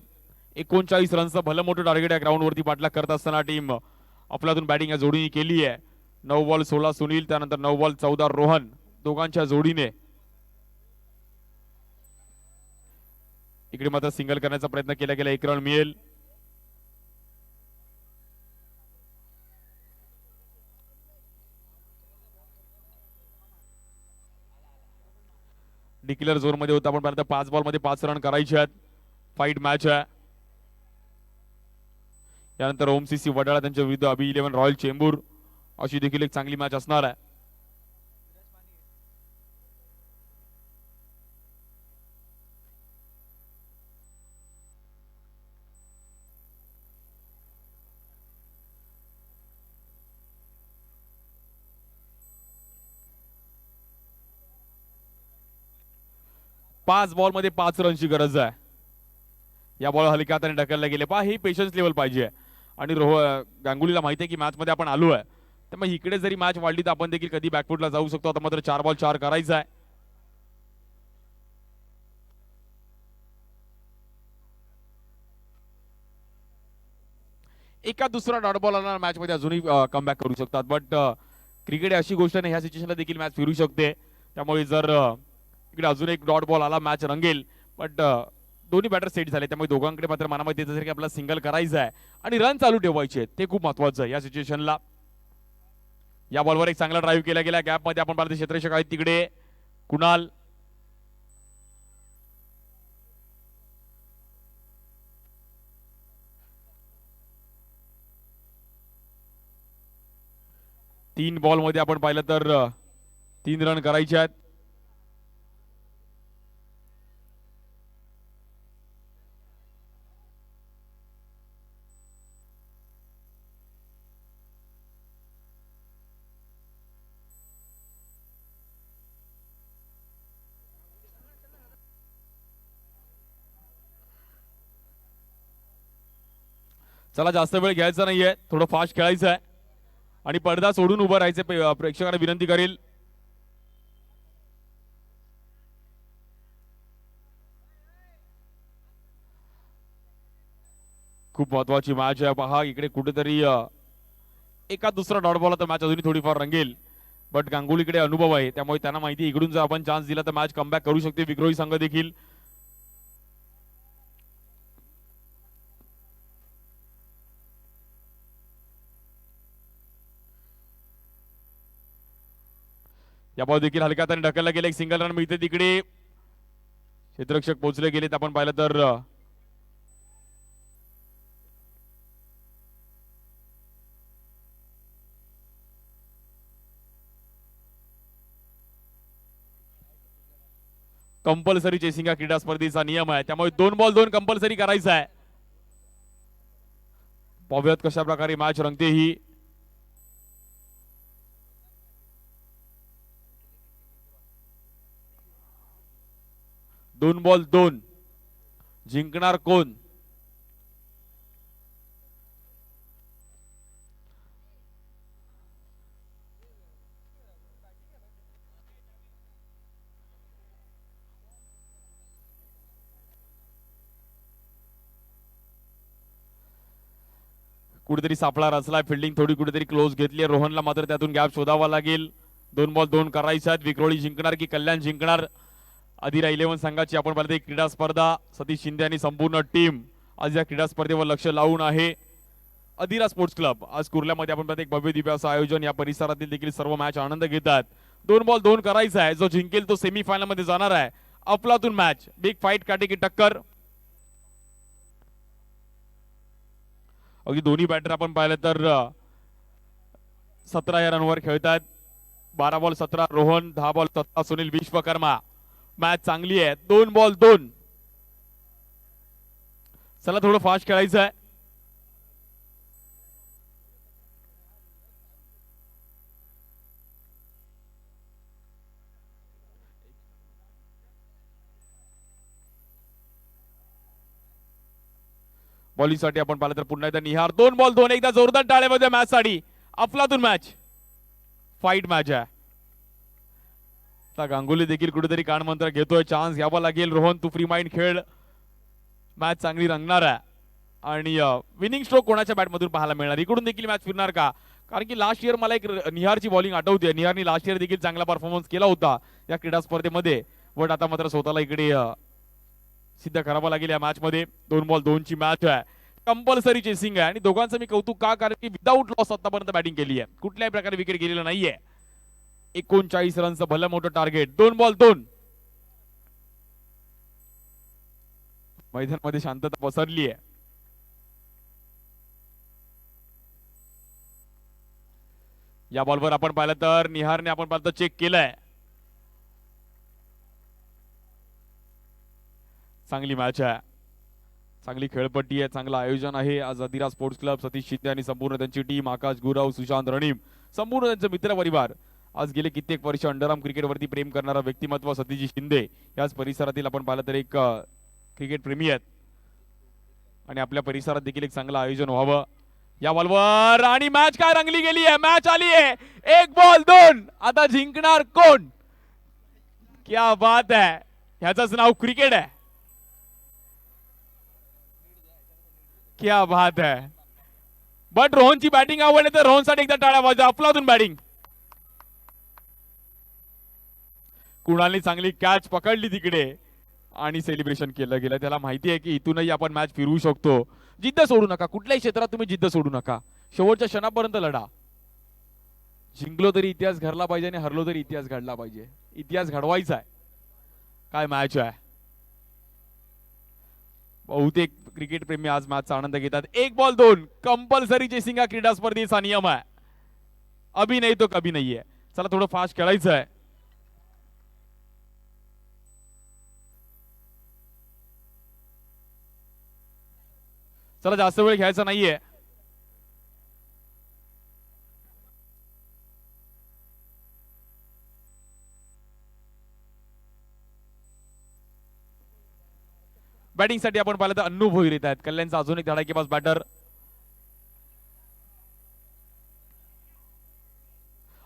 39 रनचं भलं मोठं टार्गेट या ग्राउंड वरती पाठला करत असताना टीम अफलातून बॅटिंग या जोडीने केली आहे. 9 बॉल 16 सुनील, त्यानंतर 9 बॉल 14 रोहन, दोघांच्या जोडीने. इकडे मात्र सिंगल करण्याचा प्रयत्न केला गेला. 1 रन मिळेल. डिक्लेअर झोन मध्ये होता. पण 5 बॉल मध्ये 5 रन करायचे आहेत. फाईट मॅच आहे. यानंतर ओमसीसी वडाळा त्यांच्या विरुद्ध अबी 11 रॉयल चेंबूर. अशी देखील एक चांगली मॅच असणार आहे. पाच बॉल मध्ये 5 रनची गरज आहे. या बॉल हलक्या हाताने ढकलला गेले. पहा ही पेशन्स लेवल पाहिजे आणि गांगुलीला माहिती आहे की मॅच मध्ये आपण आलो आहे. त्यामुळे इकडे जरी मॅच वाढली तर आपण देखील कधी बॅकफुटला जाऊ शकतो. आता मात्र 4 बॉल 4 करायचा आहे. एका दुसरा डॉट बॉल आला मॅच मध्ये अजूनही कमबॅक करू शकतात. बट क्रिकेट अशी गोष्ट नाही, ह्या सिच्युएशनला देखील मॅच फिरू शकते. त्यामुळे जर इकडे अजून एक डॉट बॉल आला मॅच रंगेल. बट दोन्ही बॅटर सेट झाले त्यामुळे दोघांकडे मात्र मनामध्ये येत की आपल्याला सिंगल करायचं आहे आणि रन चालू ठेवायचे. ते खूप महत्वाचं आहे या सिच्युएशनला. या बॉलवर एक चांगला ड्राईव्ह केला गेला. गॅप मध्ये आपण पाहतो क्षेत्ररक्षक आहेत तिकडे कुणाल, तीन बॉल मध्ये आपण पाहिलं तर 3 रन करायचे आहेत. चला जास्त वेळ घ्यायचा नाहीये, थोडं फास्ट खेळायचं आहे आणि पडदा सोडून उभं राहायचे. प्रेक्षकांना विनंती करेल. खूप महत्वाची मॅच आहे. पहा इकडे कुठेतरी एका दुसरा डॉट बॉल तर मॅच अजूनही थोडीफार रंगेल, बट गांगुलीकडे अनुभव आहे, त्यामुळे त्यांना माहिती इकडून जर आपण चान्स दिला तर मॅच कमबॅक करू शकते विक्रोळी संघ देखील. या बॉल देखील हलक्या हाताने ढकलला गेला. एक सिंगल रन मिळते तिकडे. क्षेत्ररक्षक पोहोचले गेलेत आपण पाहिलं तर. कंपल्सरी चेसिंग हा क्रीडा स्पर्धेचा नियम आहे, त्यामुळे 2 बॉल 2 कंपल्सरी करायचा आहे. पाहूयात कशा प्रकारे मॅच रंगते ही. दोन बॉल 2. जिंकणार कोण? कुठेतरी सापळा रचलाय. फिल्डिंग थोडी कुठेतरी क्लोज घेतली. रोहनला मात्र त्यातून गॅप शोधावा लागेल. 2 बॉल 2 करायचे आहेत. विक्रोळी जिंकणार की कल्याण जिंकणार? अधिरा 11 संघाची आपण पाहिलं क्रीडा स्पर्धा. सतीश शिंदे आणि संपूर्ण टीम आज या क्रीडा स्पर्धेवर लक्ष लावून आहे. अधिरा स्पोर्ट्स क्लब आज कुर्ल्यामध्ये आपण पाहतो एक भव्य दिव्य असं आयोजन. या परिसरातील देखील सर्व मॅच आनंद घेतात. 2 बॉल 2 करायचा आहे. जो जिंकेल तो सेमीफायनल मध्ये जाणार आहे. अफलातून मॅच, बिग फाईट, काटे की टक्कर. अगदी दोन्ही बॅटर आपण पाहिलं तर 17 या रनवर खेळतात. 12 ball 17 Rohan, 10 ball 17 Sunil Vishwakarma. Match चांगली आहे. 2 बॉल 2. चला थोडं फास्ट खेळायचं आहे. बॉलिंग साठी आपण पाहिलं तर पुन्हा एकदा निहार. 2 बॉल 2. एकदा जोरदार टाळ्यामध्ये मॅच साठी. अफलातून मॅच, फाईट मॅच आहे. आता गांगुली देखील कुठेतरी कानमंत्र घेतोय. चान्स घ्यावा लागेल. रोहन तू फ्री माइंड खेळ. मॅच चांगली रंगणार आहे आणि विनिंग स्ट्रोक कोणाच्या बॅटमधून पाहायला मिळणार? इकडून देखील मॅच फिरणार का? कारण की लास्ट इयर मला एक निहारची बॉलिंग आठवते. निहारनी लास्ट इयर देखील चांगला परफॉर्मन्स केला होता या क्रीडा स्पर्धेमध्ये, बट आता मात्र स्वतःला इकडे सिद्ध करावं लागेल या मॅच मध्ये. 2 बॉल 2 ची मॅच आहे. कंपल्सरी चेसिंग आहे आणि दोघांचं मी कौतुक का? कारण की विदाऊट लॉस आतापर्यंत बॅटिंग केली आहे. कुठल्याही प्रकारे विकेट गेलेलं नाहीये. 39 रनचं भलं मोठं टार्गेट. 2 बॉल 2. मैदानामध्ये शांतता पसरली आहे. या बॉलवर आपण पाहिलं तर निहारने आपण पाहिलं तर चेक केलंय. चांगली मॅच आहे, चांगली खेळपट्टी आहे, चांगलं आयोजन आहे. आज अधिरा स्पोर्ट्स क्लब, सतीश शिंदे आणि संपूर्ण त्यांची टीम, आकाश गुराव, सुशांत रणीम, संपूर्ण त्यांचे मित्र परिवार. आज गेले कित्येक वर्ष अंडरआर्म क्रिकेटवरती प्रेम करणारा व्यक्तिमत्व सतीश शिंदे याच परिसरातील आपण पाहिलं तर एक क्रिकेट प्रेमी आहेत आणि आपल्या परिसरात देखील एक चांगलं आयोजन व्हावं. या बॉलवर आणि मॅच काय रंगली गेली आहे. मॅच आली आहे. 1 बॉल 2. आता जिंकणार कोण? क्या बात आहे. ह्याचंच नाव क्रिकेट आहे. क्या बात है. बट रोहनची बॅटिंग आवडली तर रोहनसाठी एकदा टाळ्या वाजवा. अफलातून बॅटिंग. कुणालने चांगली कॅच पकडली तिकडे आणि सेलिब्रेशन केलं गेलं. त्याला माहिती आहे की इथूनही आपण मॅच फिरवू शकतो. जिद्द सोडू नका. कुठल्याही क्षेत्रात तुम्ही जिद्द सोडू नका. शेवटच्या क्षणापर्यंत लढा. जिंकलो तरी इतिहास घडला पाहिजे आणि हरलो तरी इतिहास घडला पाहिजे. इतिहास घडवायचा आहे. काय मॅच आहे. बहुतेक क्रिकेट प्रेमी आज मॅचचा आनंद घेतात. 1 बॉल 2 कंपल्सरी चेसिंग हा क्रीडा स्पर्धेचा नियम आहे. अभी नाही तो कभी नाहीये. चला थोडं फास्ट खेळायचं आहे. चला जास्त वेळ घ्यायचा नाहीये. बॅटिंगसाठी आपण पाहिलं तर अन्नू भोईर येत आहेत. कल्याणचा अजून एक धडाकेबाज बॅटर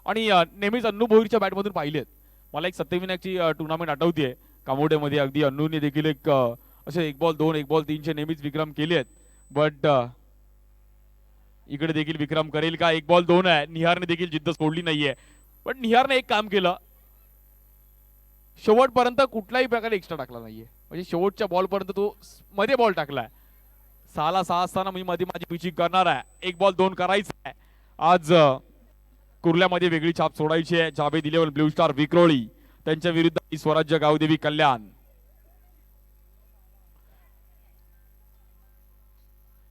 आणि नेहमीच अन्नू भोईरच्या बॅटमधून पाहिलेत. मला एक सत्यविनायकची टुर्नामेंट आठवतीये. कामोड्यामध्ये अगदी अन्नूने देखील एक असे 1 बॉल 2 1 बॉल 3 चे नेहमीच विक्रम केले आहेत. बट इकडे देखील विक्रम करेल का. 1 बॉल 2 आहे. निहारने देखील जिद्द सोडली नाहीये. पण निहारने एक काम केलं. शेवटपर्यंत कुठल्याही प्रकारे एक्स्ट्रा टाकला नाहीये. म्हणजे शेवटच्या बॉल पर्यंत तो मध्ये बॉल टाकलाय. 6 असताना मी मध्ये माझी पिचिंग करणार आहे. 1 बॉल 2 करायचं आहे. आज कुर्ल्यामध्ये वेगळी छाप सोडायची आहे. जावेद 11 ब्ल्यू स्टार विक्रोळी त्यांच्या विरुद्ध स्वराज्य गावदेवी कल्याण.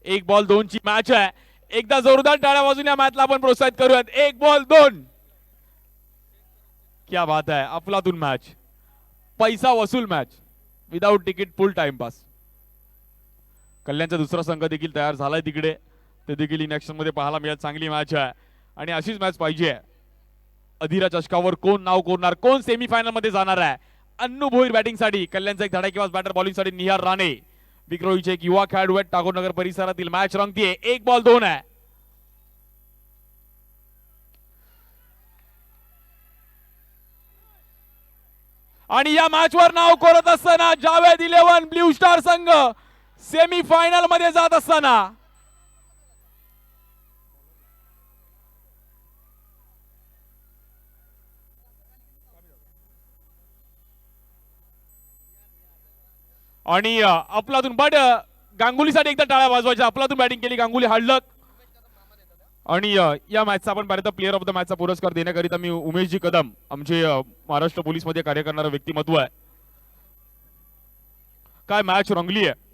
1 बॉल 2 ची मॅच आहे. एकदा जोरदार टाळ्या वाजून या मॅचला आपण प्रोत्साहित करूयात. 1 बॉल 2 क्या बात आहे. अफलातून मॅच. पैसा वसूल मॅच. विदाउट तिकीट फुल टाइमपास. कल्याणचा दुसरा संघ देखील तयार झालाय तिकडे. ते देखील इन ऍक्शन मध्ये पाहायला मिळत. चांगली मॅच आहे आणि अशीच मॅच पाहिजे. अधीरा चषकावर कोण नाव कोरणार. कोण सेमीफायनल मध्ये जाणार आहे. अन्नू भोईर बॅटिंगसाठी. कल्याणचा एक धडाकेबाज बॅटर बॉलिंगसाठी निहार राणे. विक्रोळीचे एक युवा खेळाडू आहेत टागोरनगर परिसरातील. मॅच रंगतीये. 1 बॉल 2 आहे. आणि या मॅचवर नाव कोरत असताना जावेद 11 ब्ल्यू स्टार संघ सेमीफायनल मध्ये जात असताना आणि अफलातून बट गांगुलीसाठी एकदा टाळ्या वाजवायच्या. अफलातून बॅटिंग केली. गांगुली हाडलक आणि या मॅचचा आपण पाहिलं तर प्लेअर ऑफ द मॅचचा पुरस्कार देण्याकरिता मी उमेशजी कदम आमचे महाराष्ट्र पोलीस मध्ये कार्य करणारं व्यक्तिमत्व आहे. काय मॅच रंगली आहे.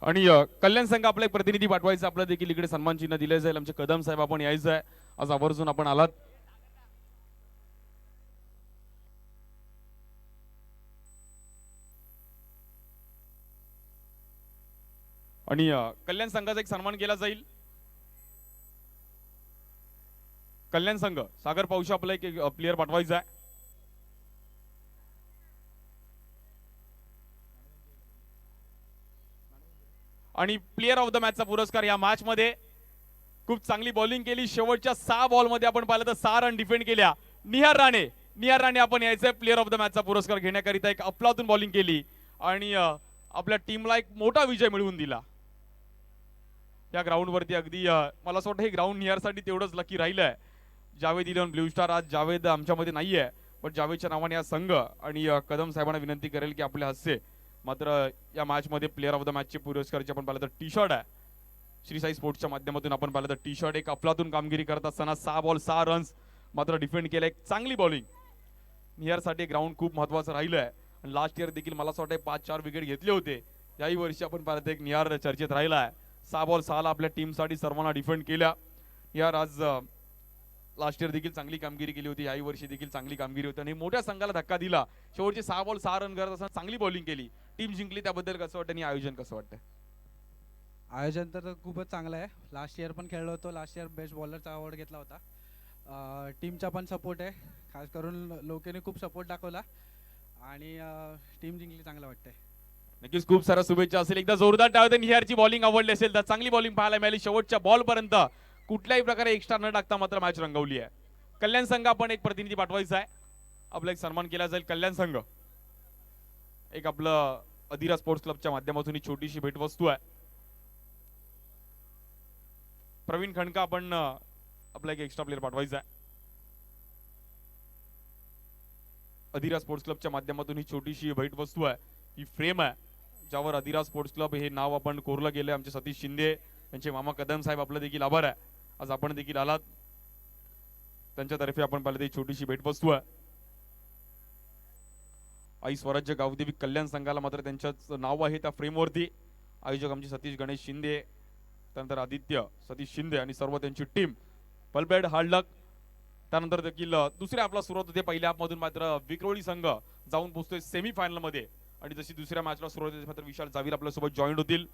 आणि कल्याण संघ आपला एक प्रतिनिधी पाठवायचा. आपला देखील इकडे सन्मान चिन्ह दिलं जाईल. आमचे कदम साहेब आपण यायचं आहे. आज आवर्जून आपण आलात. आणि कल्याण संघाचा एक सन्मान केला जाईल. कल्याण संघ सागर पावशी आपला एक प्लेअर पाठवायचा आहे. आणि प्लेअर ऑफ द मॅचचा पुरस्कार या मॅच मध्ये खूप चांगली बॉलिंग केली. शेवटच्या 6 बॉल मध्ये आपण पाहिलं तर 6 रन डिफेंड केल्या. निहार राणे आपण यायचंय प्लेअर ऑफ द मॅचचा पुरस्कार घेण्याकरिता. एक अफलातून बॉलिंग केली आणि आपल्या टीमला एक मोठा विजय मिळवून दिला. या ग्राउंड वरती अगदी मला असं वाटतं हे ग्राउंड निहारसाठी तेवढंच लकी राहिलंय. जावेद 11 ब्ल्यू स्टार आज जावेद आमच्यामध्ये नाहीये. पण जावेदच्या नावाने हा संघ आणि कदम साहेबांना विनंती करेल की आपल्या हस्ते मात्र या मॅच मध्ये प्लेअर ऑफ द मॅचचे पुरस्कारचे आपण पाहिलं तर टी शर्ट आहे. श्री साई स्पोर्ट्सच्या माध्यमातून आपण पाहिलं तर टी शर्ट. एक अफलातून कामगिरी करत असताना 6 बॉल 6 रन्स मात्र डिफेंड केलं. एक चांगली बॉलिंग. निहारसाठी ग्राउंड खूप महत्वाचं राहिलं आहे. आणि लास्ट इयर देखील मला असं वाटतं 5-4 विकेट घेतले होते. याही वर्षी आपण पाहिलं एक निहार चर्चेत राहिला आहे. 6 बॉल 6 ला आपल्या टीमसाठी सर्वांना डिफेंड केल्या. निहार आज लास्ट इयर देखील चांगली कामगिरी केली होती. याही वर्षी देखील चांगली कामगिरी होती आणि मोठ्या संघाला धक्का दिला. शेवटचे 6 बॉल 6 रन करत असताना चांगली बॉलिंग केली. टीम जिंकली. त्याबद्दल कसं वाटतं आणि आयोजन कसं वाटतं. आयोजन तर खूपच चांगलं आहे. लास्ट इयर पण खेळलो होतो. लास्ट इयर बेस्ट बॉलरचा अवॉर्ड घेतला होता. टीमचा पण सपोर्ट आहे. खास करून लोकांनी खूप सपोर्ट दाखवला आणि टीम जिंकली. चांगलं वाटतंय. नक्कीच खूप साऱ्या शुभेच्छा असेल. एकदा जोरदार टाळते. निहारची बॉलिंग आवडली असेल तर चांगली बॉलिंग पाहायला मिळाली. शेवटच्या बॉल पर्यंत कुठल्याही प्रकारे एक्स्ट्रा न टाकता मात्र मॅच रंगवली आहे. कल्याण संघ आपण एक प्रतिनिधी पाठवायचा आहे. आपला एक सन्मान केला जाईल. कल्याण संघ एक आपलं अधीरा स्पोर्ट्स क्लबच्या माध्यमातून ही छोटीशी भेटवस्तू आहे. प्रवीण खणका आपण आपला एक एक्स्ट्रा प्लेअर पाठवायचा आहे. अधिरा स्पोर्ट्स क्लबच्या माध्यमातून ही छोटीशी भेटवस्तू आहे, ही फ्रेम आहे ज्यावर अधिरा स्पोर्ट्स क्लब हे नाव आपण कोरलं गेलं. आमचे सतीश शिंदे यांचे मामा कदम साहेब आपलं देखील आभार आहे, आज आपण देखील आलात. त्यांच्यातर्फे आपण पाहिलं ती छोटीशी भेटवस्तू आहे. आई स्वराज्य गावदेवी कल्याण संघाला मात्र त्यांच्याच नाव आहे त्या फ्रेमवरती. आयोजक आमचे सतीश गणेश शिंदे, त्यानंतर आदित्य सतीश शिंदे आणि सर्व त्यांची टीम. पलबेड हार्ड लक. त्यानंतर देखील दुसऱ्या आपला सुरुवात होते पहिल्या हाफमधून मात्र विक्रोळी संघ जाऊन पोहोचतोय सेमी फायनल मध्ये आणि जशी दुसऱ्या मॅचला सुरुवात होते मात्र विशाल जावीर आपल्यासोबत जॉईन होतील.